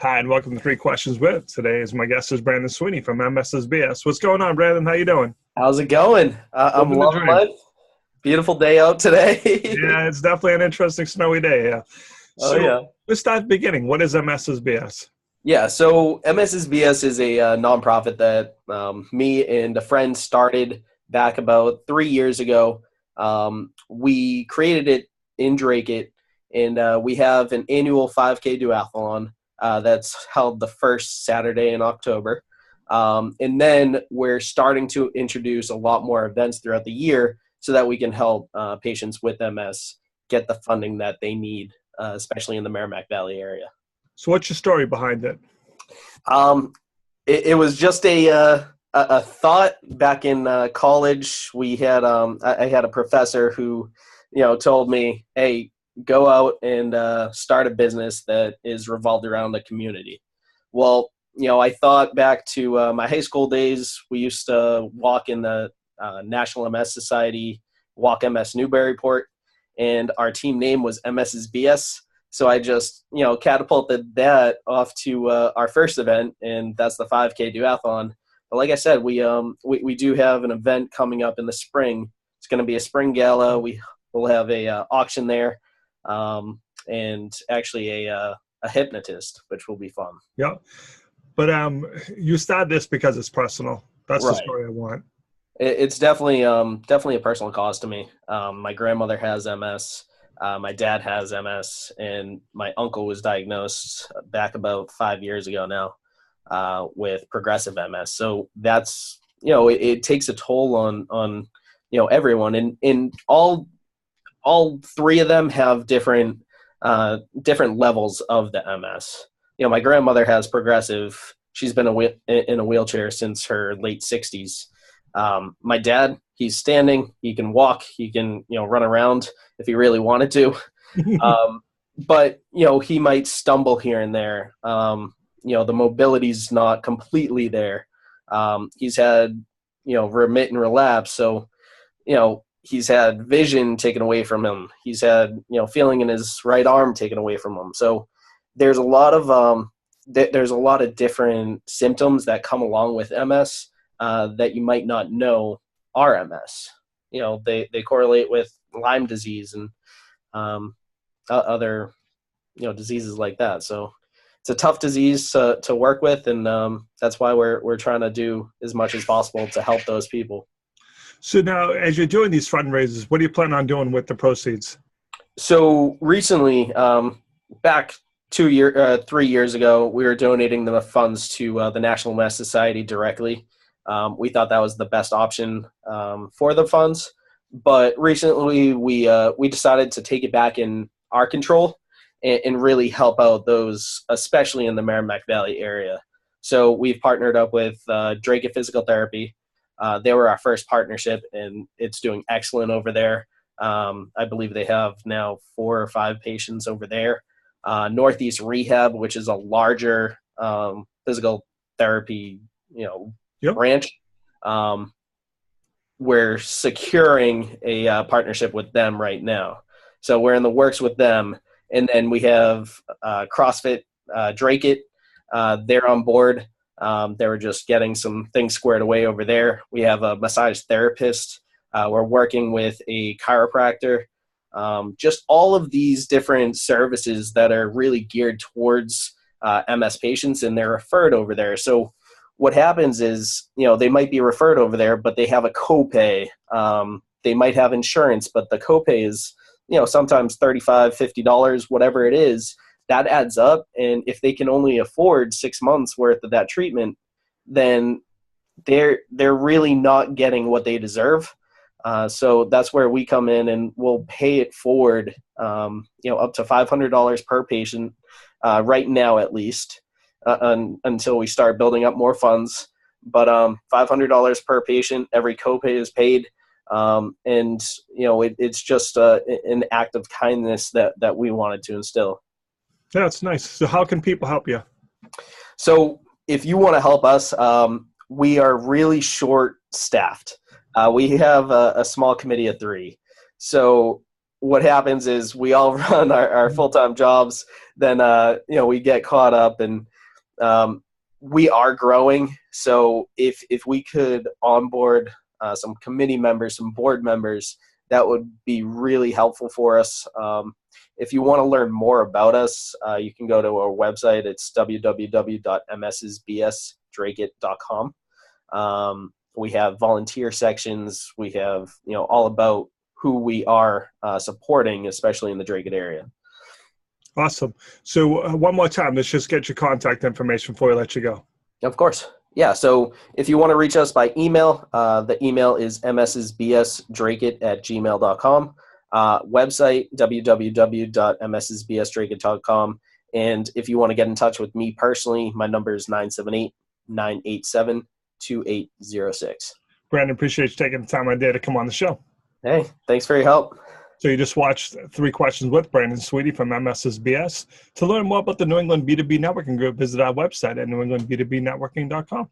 Hi, and welcome to Three Questions With. Today is my guest is Brandon Sweeney from MSSBS. What's going on, Brandon? How you doing? How's it going? I'm Living the loving dream. life. Beautiful day out today. Yeah, it's definitely an interesting snowy day. Yeah. Oh So yeah. let's start at the beginning. What is MSSBS? Yeah, so MSSBS is a nonprofit that me and a friend started back about 3 years ago. We created it in Drake it, and we have an annual 5K duathlon that's held the first Saturday in October. And then we're starting to introduce a lot more events throughout the year so that we can help patients with MS get the funding that they need, especially in the Merrimack Valley area. So what's your story behind it? Um, it was just a thought back in college. We had I had a professor who, told me, "Hey, go out and start a business that is revolved around the community." Well, I thought back to my high school days. We used to walk in the National MS Society, Walk MS Newburyport, and our team name was MSSBS. So I just, catapulted that off to our first event, and that's the 5K duathlon. But like I said, we do have an event coming up in the spring. It's going to be a spring gala. We will have a auction there, and actually a hypnotist, which will be fun. Yeah. But you started this because it's personal. That's the Right. story I want. It's definitely a personal cause to me. My grandmother has MS. My dad has MS, and my uncle was diagnosed back about 5 years ago now with progressive MS. So that's it takes a toll on everyone, and all three of them have different levels of the MS. My grandmother has progressive. She's been in a wheelchair since her late 60s. My dad, he's standing. He can walk. He can run around if he really wanted to. But he might stumble here and there. The mobility's not completely there. He's had remit and relapse. So he's had vision taken away from him. He's had feeling in his right arm taken away from him. So there's a lot of there's a lot of different symptoms that come along with MS that you might not know are MS. They correlate with Lyme disease and other diseases like that. So it's a tough disease to work with, and that's why we're trying to do as much as possible to help those people. So now, as you're doing these fundraisers, what do you plan on doing with the proceeds? So recently, back 3 years ago, we were donating the funds to the National MS Society directly. We thought that was the best option for the funds, but recently we decided to take it back in our control and really help out those, especially in the Merrimack Valley area. So we've partnered up with Drake Physical Therapy. They were our first partnership, and it's doing excellent over there. I believe they have now 4 or 5 patients over there. Northeast Rehab, which is a larger physical therapy, Yep. branch. We're securing a partnership with them right now. So we're in the works with them. And then we have CrossFit Drake it. They're on board. They were just getting some things squared away over there. We have a massage therapist. We're working with a chiropractor. Just all of these different services that are really geared towards MS patients, and they're referred over there. So what happens is, they might be referred over there, but they have a copay. They might have insurance, but the copay is, sometimes $35, $50, whatever it is. That adds up, and if they can only afford 6 months worth of that treatment, then they're really not getting what they deserve. So that's where we come in, and we'll pay it forward, up to $500 per patient right now, at least, until we start building up more funds. But $500 per patient, every copay is paid, and it's just an act of kindness that we wanted to instill. That's nice. So how can people help you? So if you want to help us, we are really short staffed. We have a small committee of 3. So what happens is we all run our full-time jobs, then we get caught up, and we are growing. So if we could onboard some committee members, some board members, that would be really helpful for us. If you want to learn more about us, you can go to our website. It's www.mssbsdrakeit.com. We have volunteer sections. We have, all about who we are supporting, especially in the Drakeit area. Awesome. So one more time, let's just get your contact information before we let you go. Of course. Yeah. So if you want to reach us by email, the email is mssbsdrakeit@gmail.com. Website, www.mssbsdrakeit.com. And if you want to get in touch with me personally, my number is 978-987-2806. Brandon, appreciate you taking the time out there to come on the show. Hey, thanks for your help. So you just watched 3 Questions with Brandon Sweeney from MSSBS. To learn more about the New England B2B Networking Group, visit our website at newenglandb2bnetworking.com.